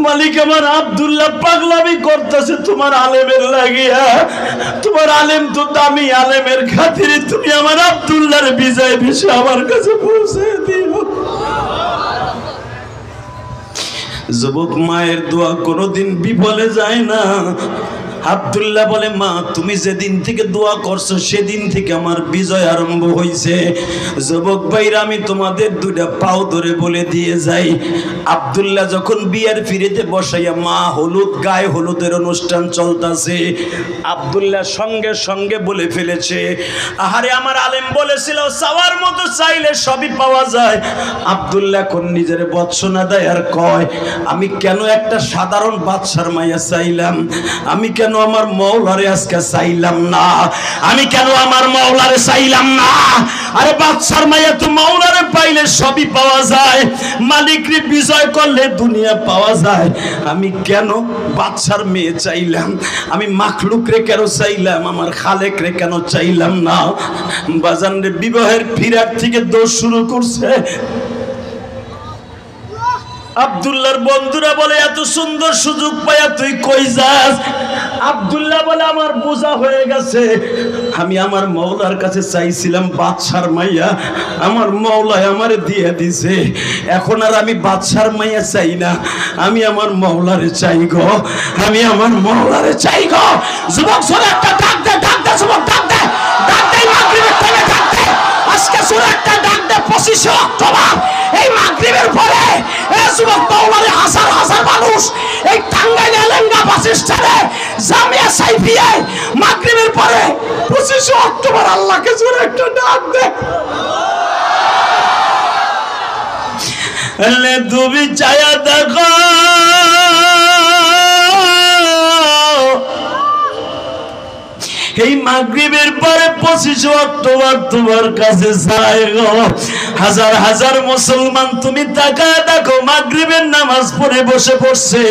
মালিক আমার আব্দুল্লাহ পাগলামি করতেছে তোমার আলেমের লাগিয়া। তোমার আলেম তো দামি, আলেমের খাতিরে তুমি আমার আব্দুল্লাহর বিজয় বিষয় আমার কাছে পৌঁছে দিও। যুবক মায়ের দোয়া কোনোদিন বিফলে যায় না। আব্দুল্লাহ বলে, মা তুমি যেদিন থেকে দোয়া করছো সেদিন থেকে আমার বিজয় আরম্ভ হয়েছে। যুবক ভাইরা, আমি তোমাদের দুইটা পাও ধরে বলে দিয়ে যাই, আব্দুল্লাহ যখন বিয়ের ফিরেতে বসাইয়া মা হলুদ গায়ে হলুদের অনুষ্ঠান চলতেছে, আব্দুল্লাহ সঙ্গে সঙ্গে বলে ফেলেছে, আহারে আমার আলেম বলেছিল চাওয়ার মতো চাইলে সবই পাওয়া যায়। আব্দুল্লাহ এখন নিজের বৎসনা দেয় আর কয়, আমি কেন একটা সাধারণ বাদশার মাইয়া চাইলাম, আমি কেন আমার মওলারে আজকে চাইলাম না, আমি কেন আমার মওলারে চাইলাম না? আরে বাদশার মাইয়া তো মওলারে পাইলে সবই পাওয়া যায়, মালিকরে বিজয় করলে দুনিয়া পাওয়া যায়। আমি কেন বাদশার মেয়ে চাইলাম, আমি মাখলুকরে কেন চাইলাম, আমার খালেকরে কেন চাইলাম না? বাজান রে, বিবাহের ফিরার থেকে দোষ শুরু করছে। আব্দুল্লাহর বন্ধুরা বলে, এত সুন্দর সুযোগ পাইয়া তুই কই যাস? আব্দুল্লাহ বলে, আমার বোঝা হয়ে গেছে, আমি আমার মওলার কাছে চাইছিলাম বাদশার মাইয়া, আমার মওলায় আমারে দিয়ে দিছে, এখন আর আমি বাদশার মাইয়া চাই না, আমি আমার মওলারে চাই গো, আমি আমার মওলারে চাই গো। যুবক সরে একটা ডাক দে, ডাক দে যুবক, ডাক দে, ডাক দে, মাগরিবের টাইমে ডাক দে, আজকে সরে একটা ডাক দে, 25 অক্টোবর এই মাগরিবের পরে এই যুবক মওলারে হাজার হাজার মানুষ এই টাঙ্গাইল এলেঙ্গা বাস স্ট্যান্ডে জামিয়া সাইফিয়ায় মাগরিবের পরে 25 অক্টোবর আল্লাহকে জোরে একটা ডাক দে। আল্লাহ তুমি চায়া দেখো, এই মাগরিবের পরে 25 অক্টোবর তোমার কাছে চাই গো। হাজার হাজার মুসলমান তুমি তাকায় দেখো, মাগরিবের নামাজ পড়ে বসে পড়ছে,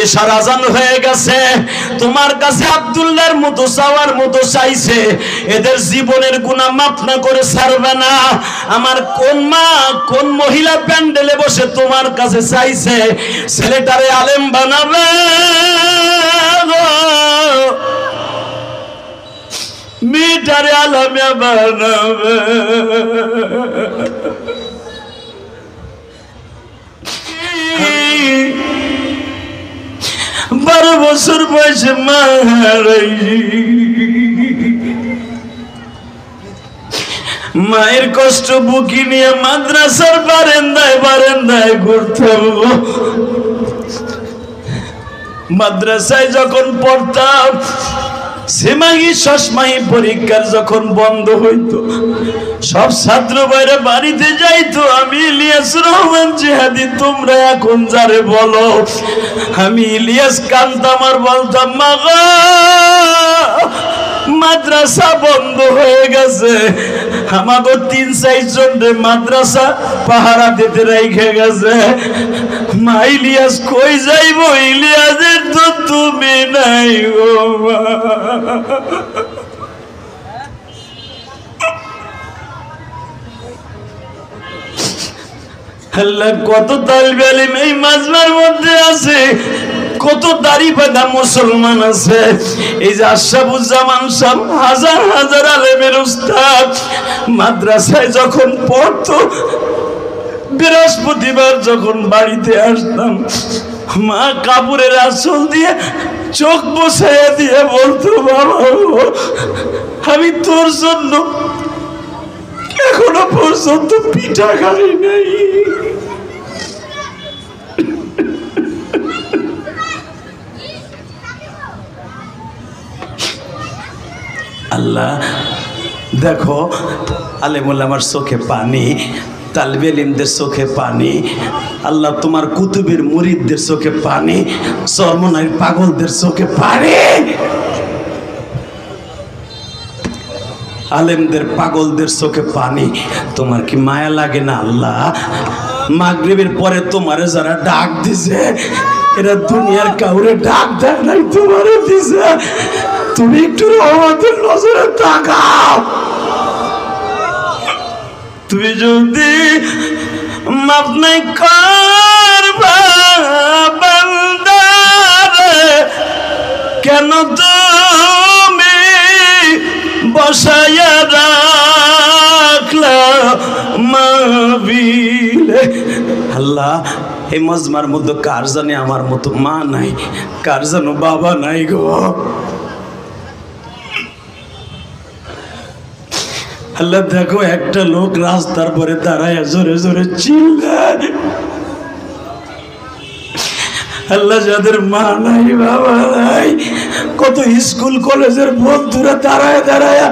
এশার আজান হয়ে গেছে, তোমার কাছে আব্দুল্লাহর মতো চাওয়ার মতো চাইছে, এদের জীবনের গুনাহ মাফ না করে ছাড়বে না। আমার কোন মা কোন মহিলা প্যান্ডেলে বসে তোমার কাছে চাইছে ছেলেটারে আলেম বানাবে, মেয়েটারে আলেমে বানাবে। 12 বছর বয়সে মা হারাইছি, মায়ের কষ্ট বুকি নিয়ে মাদ্রাসার বারান্দায় বারান্দায় ঘুরতাম। মাদ্রাসায় যখন পড়তাম, সেমাহি ষষ্ঠমাহি পরীক্ষার যখন বন্ধ হইতো, সব ছাত্র ভাইরা বাড়িতে যাইতো, আমি ইলিয়াস রহমান জিহাদি তোমরা এখন যারে বলো, আমি ইলিয়াস কান্তাম আর বলতাম, মা গো মাদ্রাসা বন্ধ হয়ে গেছে, আমাকে 3-4 জন মাদ্রাসা পাহারা দিতে রেখে গেছে, মা ইলিয়াস কই যাইব, ইলিয়াসের তো তুমি নাই গো মা। আল্লাহ, কত তালিবে আলিম এই মাজমার মধ্যে আছে, কত দাড়ি বাঁধা মুসলমান আছে। এই যে আশরাফুজ্জামান সাহেব হাজার হাজার আলেমের উস্তাদ, মাদ্রাসায় যখন পড়তো, বৃহস্পতিবার যখন বাড়িতে আসতাম, মা কাপড়ের আঁচল দিয়ে চোখ বসাইয়া দিয়ে বলতো, বাবা আমি তোর জন্য এখনো পর্যন্ত পিঠা খাই নাই। আল্লাহ দেখো, আলেমুল আমার চোখে পানি, তালবে ইলমদের চোখে পানি, আল্লাহ তোমার কুতুবের মুরিদদের চোখে পানি, চরমনাইয়ের পাগলদের চোখে পানি, আলেমদের পাগলদের চোখে পানি। তোমার কি মায়া লাগে না আল্লাহ? মাগরিবের পরে তোমারে যারা ডাক দিছে, এরা দুনিয়ার কাউরে ডাক দেয় নাই, তোমারে দিছে, তুমি একটু রহমতের নজরে তাকাও। তুমি যদি মাফ নাই করবা কেন তুমি বসায়া রাখলা মাহফিলে। আল্লাহ, এই মজমার মধ্যে কার জানে আমার মতো মা নাই, কার জানো বাবা নাই গো। আল্লাহ দেখো, একটা লোক রাস্তার পরে দাঁড়ায় জোরে জোরে চিল্লায়। আল্লাহ, যাদের মা নাই বাবা নাই, কত স্কুল কলেজের বন্ধুরা দাঁড়ায় দাঁড়ায়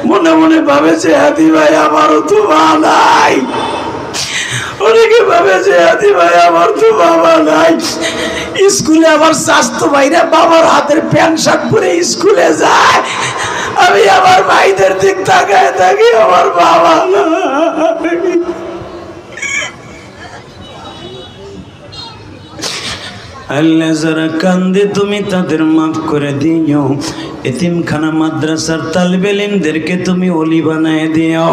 মনে মনে ভাবে যে হাদি ভাই আমারও তো মা নাই। অনেকে ভাবে যে হাদি ভাই আমার তো বাবা নাই। স্কুলে আমার স্বাস্থ্য ভাইরা বাবার হাতের প্যান্ট শার্ট পরে স্কুলে যায়, আমি আমার ভাইদের দিক তাকায় থাকি, আমার বাবা নাই। আল্লাহ, যারা কান্দে তুমি তাদের মাফ করে দিও। এতিমখানা মাদ্রাসার তালিবে ইলমদেরকে তুমি ওলি বানায় দিও।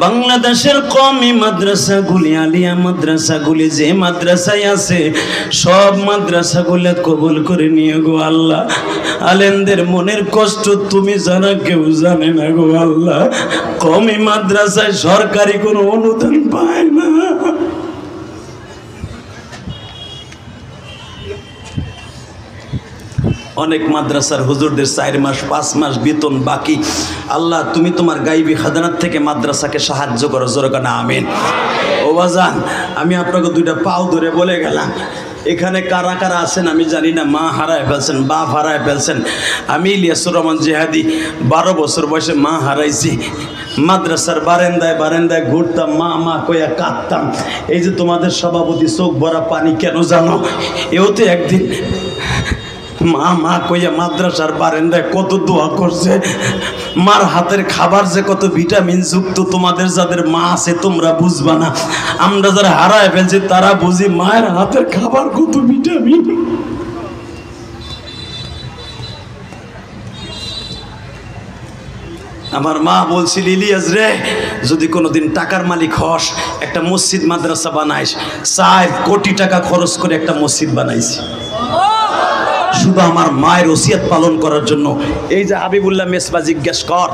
বাংলাদেশের কওমি মাদ্রাসাগুলি, আলিয়া মাদ্রাসাগুলি যে মাদ্রাসায় আছে, সব মাদ্রাসাগুলো কবুল করে নিও গো আল্লাহ। আলেমদের মনের কষ্ট তুমি জানা, কেউ জানে না গো আল্লাহ। কওমি মাদ্রাসায় সরকারি কোনো অনুদান পায় না। অনেক মাদ্রাসার হুজুরদের 4 মাস 5 মাস বেতন বাকি। আল্লাহ, তুমি তোমার গাইবী খাজানাত থেকে মাদ্রাসাকে সাহায্য করো, জোরে কানা আমিন। ও বাজান, আমি আপনাকে 2টা পাও ধরে বলে গেলাম, এখানে কারা কারা আছেন আমি জানি না, মা হারায় ফেলছেন, বাপ হারায় ফেলছেন। আমি ইলিয়াসুর রহমান জিহাদি 12 বছর বয়সে মা হারাইছি। মাদ্রাসার বারান্দায় বারান্দায় ঘুরতাম, মা মা কইয়া কাঁদতাম। এই যে তোমাদের সভাপতি চোখ ভরা পানি কেন জানো? এও তো একদিন মা মা কইয়া মাদ্রাসার বারান্দায় কত দোয়া করছে। মার হাতের খাবার যে কত ভিটামিন যুক্ত, তোমাদের যাদের মা আছে তোমরা বুঝবা না। আমরা যারা হারায় ফেলছি তারা বুঝি মায়ের হাতের খাবার কত ভিটামিন। আমার মা বলছিল, ইলিয়াস রে, যদি কোনোদিন টাকার মালিক হস, একটা মসজিদ মাদ্রাসা বানাইস। 4 কোটি টাকা খরচ করে একটা মসজিদ বানাইছি, শুধু আমার মায়ের ওসিয়ত পালন করার জন্য। এই যে হাবিবুল্লাহ মেসবা জিজ্ঞেস কর,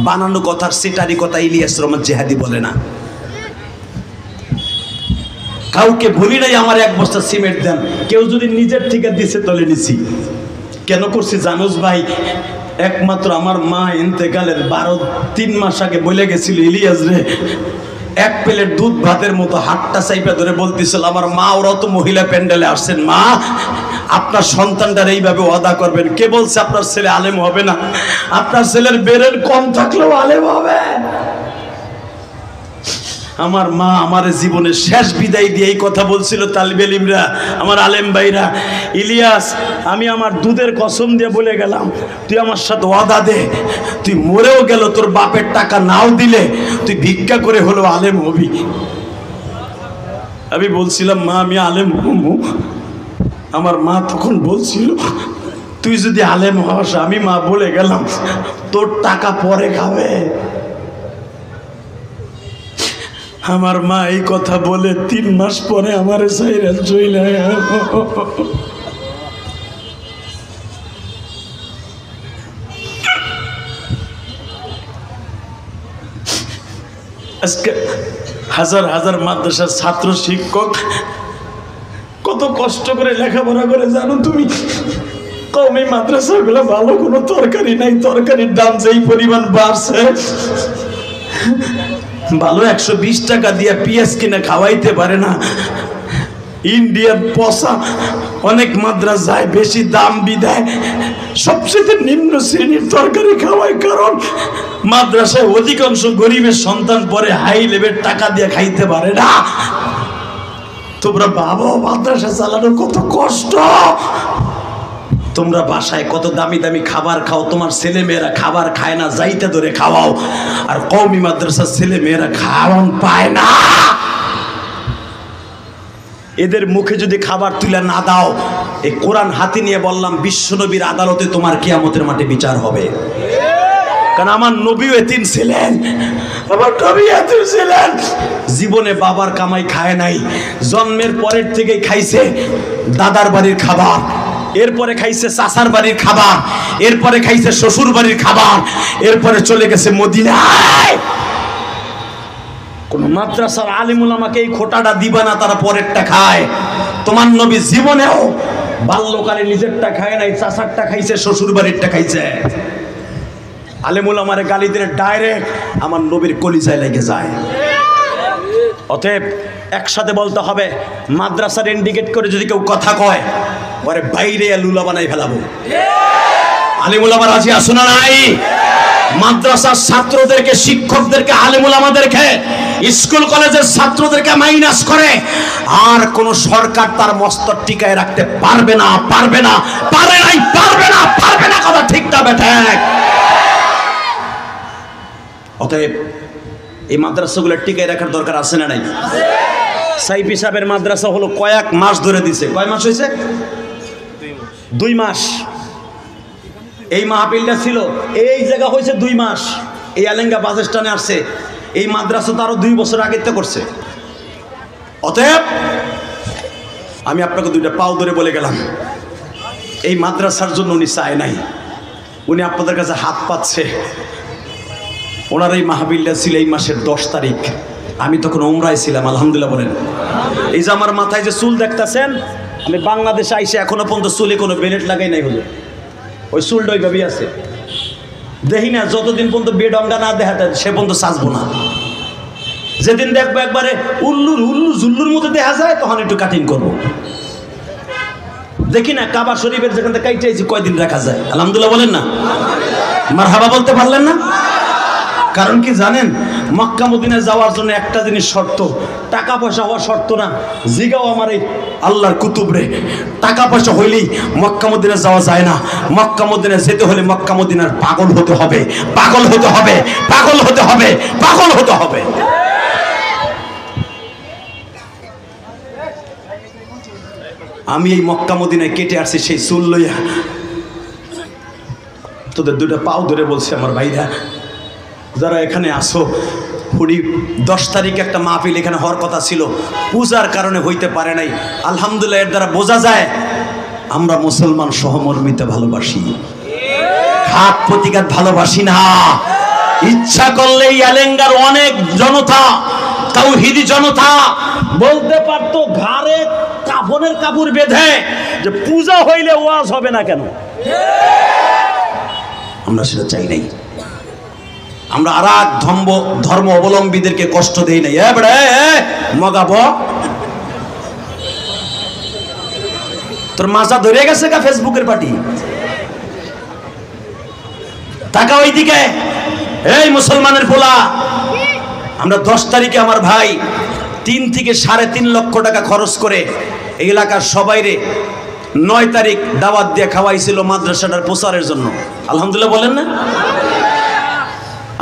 বানানো কথার সেটারি কথা ইলিয়াস রহমান জিহাদি বলে না। কাউকে বলি নাই আমার 1 বস্তা সিমেন্ট দেন, কেউ যদি নিজের থেকে দিছে তলে নিছি। কেন করছি জানোস ভাই? একমাত্র আমার মা ইন্তেকালের 3 মাস আগে বলে গেছিল, ইলিয়াস রে, 1 প্লেট দুধ ভাতের মতো হাতটা চাইপা ধরে বলতেছিল আমার মা, ওরা তো মহিলা প্যান্ডেলে আসছেন, মা আপনার সন্তানটার এইভাবে ওয়াদা করবেন। কে বলছে আপনার ছেলে আলেম হবে না? আপনার ছেলের বেরের কম থাকলেও আলেম হবে। আমার মা আমার জীবনের শেষ বিদায় দিয়ে এই কথা বলছিল। তালিবে ইলমরা, আমার আলেম ভাইরা, ইলিয়াস, আমি আমার দুধের কসম দিয়ে বলে গেলাম, তুই আমার সাথে ওয়াদা দে, তুই মরেও গেল তোর বাপের টাকা নাও দিলে তুই ভিক্ষা করে হলো আলেম হবি। আমি বলছিলাম, মা আমি আলেম হব। আমার মা তখন বলছিল, তুই যদি আলেম হস, আমি মা বলে গেলাম তোর টাকা পরে খাবে। আমার মা এই কথা বলে 3 মাস পরে আমার সাইরা চইলা। আজকে হাজার হাজার মাদ্রাসার ছাত্র শিক্ষক কত কষ্ট করে লেখাপড়া করে জানো তুমি? কওমি মাদ্রাসাগুলো ভালো কোনো তরকারি নাই, তরকারির দাম যেই পরিমাণ বাড়ছে, ভালো 120 টাকা দিয়ে পেঁয়াজ কিনে খাওয়াইতে পারে না। ইন্ডিয়ান পচা অনেক মাদ্রাসায় বেশি দাম বিদায় সবচেয়ে নিম্ন শ্রেণীর তরকারি খাওয়ায়, কারণ মাদ্রাসায় অধিকাংশ গরিবের সন্তান পরে হাই লেভেল টাকা দিয়ে খাইতে পারে না। তোমরা বাবা, মাদ্রাসা চালানো কত কষ্ট। তোমরা বাসায় কত দামি দামি খাবার খাও, তোমার ছেলে মেয়েরা খাবার খায় না, যাইতে ধরে খাওয়াও। আর কওমি মাদ্রাসার ছেলে মেয়েরা খাওয়ান পায় না। এদের মুখে যদি খাবার তুলে না দাও, এই কোরআন হাতে নিয়ে বললাম, বিশ্বনবীর আদালতে তোমার কিয়ামতের মাঠে বিচার হবে। কারণ আমার নবীও এতিম ছিলেন, আমার নবী এতিম ছিলেন, জীবনে বাবার কামাই খায় নাই, জন্মের পরের থেকেই খাইছে দাদার বাড়ির খাবার। এরপরে খাইছে চাচার বাড়ির খাবার, এরপরে খাইছে শ্বশুর বাড়ির খাবার, এরপরে চলে গেছে মদিনায়। কোন মাদ্রাসার আলিমুল আমাকে এই খোটাটা দিবা না, তারা পরেরটা খায়। তোমার নবী জীবনেও বাল্যকালে নিজেরটা খায় নাই, চাচারটা খাইছে, শ্বশুর বাড়িরটা খাইছে। আলিমুল আমারে গালি দিলে ডাইরেক্ট আমার নবীর কলিজায় লেগে যায়। অতএব একসাথে বলতে হবে, মাদ্রাসার ইন্ডিকেট করে যদি কেউ কথা কয় পরে বাইরে লুলা বানাই ফেলাবো। আলিমুল আমার রাজি আসো না নাই? মাদ্রাসার ছাত্রদেরকে, শিক্ষকদেরকে, আলিমুল আমাদেরকে, স্কুল কলেজের ছাত্রদেরকে মাইনাস করে আর কোন সরকার তার মস্তক টিকায় রাখতে পারবে না, পারবে না, পারে নাই, পারবে না, পারবে না। কথা ঠিক না বেঠে? অতএব এই মাদ্রাসাগুলো টিকায় রাখার দরকার আছে না নাই? সাইফি সাহেবের মাদ্রাসা হলো কয়েক মাস ধরে দিছে। কয় মাস হয়েছে? 2 মাস। এই মাহফিলটা ছিল এই জায়গা হয়েছে 2 মাস। এই আলেঙ্গা বাস স্ট্যান্ডে আসছে। এই মাদ্রাসা তো আরো 2 বছর আগে তো করছে। অতএব আমি আপনাকে 2টা পাও ধরে বলে গেলাম, এই মাদ্রাসার জন্য উনি চায় নাই, উনি আপনাদের কাছে হাত পাচ্ছে। ওনার এই মাহফিলটা ছিল এই মাসের 10 তারিখ। আমি তখন উমরায় ছিলাম, আলহামদুলিল্লাহ বলেন। এই যে আমার মাথায় যে চুল দেখতেছেন, আমি বাংলাদেশে আইসে এখনো পর্যন্ত চুলে কোনো বেলেট লাগাই নাই হুজুর। ওই চুলটা ওইভাবেই আছে। দেখি না, যতদিন পর্যন্ত বেডঙ্গা না দেখা যায় সে পর্যন্ত সাজবো না। যেদিন দেখবো একবারে উল্লুর জুল্লুর মধ্যে দেখা যায় তখন একটু কাটিং করবো। দেখি না কাবা শরীফের যেখান থেকে কাইটাইছি কয়দিন রাখা যায়। আলহামদুলিল্লাহ বলেন না? মারহাবা বলতে পারলেন না? কারণ কি জানেন, মক্কা মদিনায় যাওয়ার জন্য একটা জিনিস শর্ত, টাকা পয়সা হওয়া শর্ত না। জিগাও আমার এই আল্লাহর কুতুব রে, টাকা পয়সা হইলেই মক্কা মদিনায় যাওয়া যায় না। মক্কা মদিনায় যেতে হলে মক্কা মদিনার পাগল হতে হবে, পাগল হতে হবে, পাগল হতে হবে, পাগল হতে হবে। আমি এই মক্কা মদিনায় কেটে আসছি সেই চুল লইয়া। তোদের 2টা পাও ধরে বলছে আমার ভাইরা, যারা এখানে আসো, হুড়ি 10 তারিখে একটা মাহফিল এখানে হওয়ার কথা ছিল, পূজার কারণে হইতে পারে নাই। আলহামদুলিল্লাহ, এর দ্বারা বোঝা যায় আমরা মুসলমান সহমর্মিতা ভালোবাসি, হাত প্রতিঘাত ভালোবাসি না। ইচ্ছা করলে এই আলেঙ্গার অনেক জনতা, তাওহীদি জনতা বলতে পারতো ঘাড়ে কাফনের কাপড় বেঁধে যে পূজা হইলে ওয়াজ হবে না কেন। আমরা সেটা চাই নাই। আমরা আর এক ধর্ম অবলম্বীদেরকে কষ্ট দেই নাই। মগাব তোর মাথা ধরে গেছে গা ফেসবুকের পার্টি। টাকা ওইদিকে, এই মুসলমানের পোলা। আমরা 10 তারিখে আমার ভাই 3 থেকে 3.5 লক্ষ টাকা খরচ করে এই এলাকার সবাইরে 9 তারিখ দাওয়াত দিয়ে খাওয়াইছিল মাদ্রাসাটার প্রচারের জন্য। আলহামদুলিল্লাহ বলেন না?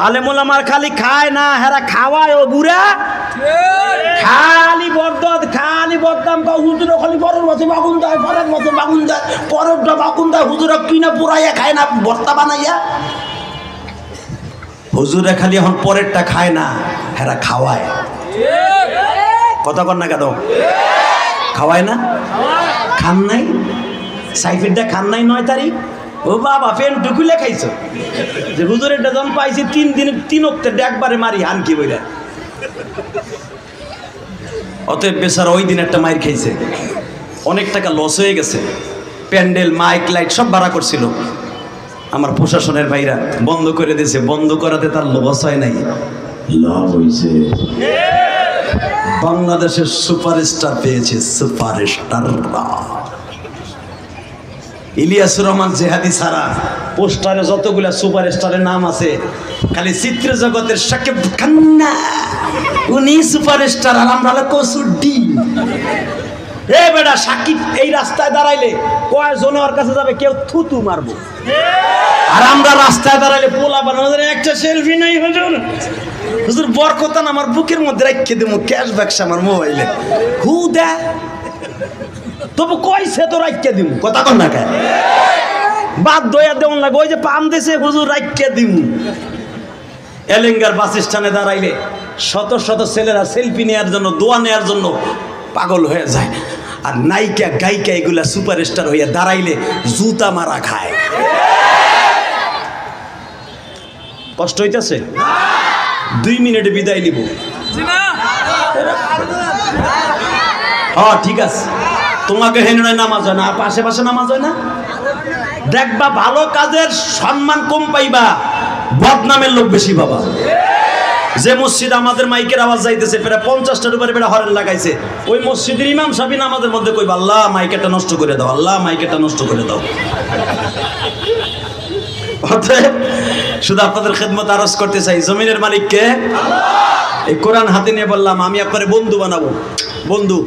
আলেমুল আমার খালি খায় না, হেরা খাওয়ায়। ও বুড়া খালি বদনাম কা হুজুর খালি পরের মতো বাগুন দেয়, পরের মতো বাগুন দেয়, পরেরটা বাগুন দেয়। হুজুর কিনা পুরাইয়া খায় না, ভর্তা বানাইয়া। হুজুরে খালি এখন পরেরটা খায় না, হেরা খাওয়ায়। কথা কর না কেন? খাওয়ায় না? খান নাই? সাইফিরটা খান নাই 9 তারিখ? ও বাবা, ফেন টুকুলে খাইছো যে হুজুরের যখন পাইছি 3 দিনে 3 অক্টে একবারে মারি হানকি বইরা। অতএব বেচারা ওই দিন একটা মাইর খাইছে, অনেক টাকা লস হয়ে গেছে। প্যান্ডেল, মাইক, লাইট সব ভাড়া করছিল। আমার প্রশাসনের ভাইরা বন্ধ করে দিয়েছে। বন্ধ করাতে তার লস হয় নাই, লাভ হয়েছে। বাংলাদেশের সুপারস্টার পেয়েছে, সুপারস্টাররা। ইলিয়াসুর রহমান জেহাদি ছাড়া পোস্টারে যতগুলা সুপারস্টারের নাম আছে, খালি চিত্র জগতের সাকিব খান্না, উনি সুপারস্টার। আর আমরা কসুডি। এ বেটা, সাকিব এই রাস্তায় দাঁড়াইলে কয়জন ওর কাছে যাবে? কেউ থুতু মারবো। আর আমরা রাস্তায় দাঁড়াইলে পোলা বানানো, একটা সেলফি নাই হুজুর, হুজুর বরকতান আমার বুকের মধ্যে রেখে দেবো ক্যাশব্যাক আমার মোবাইলে। হু দে তবু কইছে তো রাখতে দিব। কথা কন না কেন? বাদ দয়া দেওয়ান লাগে। ওই যে পাম দিছে হুজুর রাখতে দিব। এলেঙ্গার বাস স্ট্যান্ডে দাঁড়াইলে শত শত ছেলেরা সেলফি নেওয়ার জন্য, দোয়া নেওয়ার জন্য পাগল হয়ে যায়। আর নায়িকা গায়িকা এগুলা সুপারস্টার হইয়া দাঁড়াইলে জুতা মারা খায়। কষ্ট হইতেছে? 2 মিনিটে বিদায় নিব। হ্যাঁ ঠিক আছে, তোমাকে হেনে নামাজ হয় না, আশেপাশে নামাজ হয় না। দেখবা ভালো কাজের সম্মান কম পাইবা, বদনামের লোক বেশি পাবা। যে মসজিদ আমাদের মাইকের আওয়াজ যাইতেছে প্রায় 50টার উপরে বেড়া হরেন লাগাইছে, ওই মসজিদের ইমাম সাহেব আমাদের মধ্যে কইবা আল্লাহ মাইকেটা নষ্ট করে দাও, আল্লাহ মাইকেটা নষ্ট করে দাও। অতএব শুধু আপনাদের খেদমত আরজ করতে চাই, জমিনের মালিককে। এই কোরআন হাতে নিয়ে বললাম আমি আপনার বন্ধু বানাবো, বন্ধু।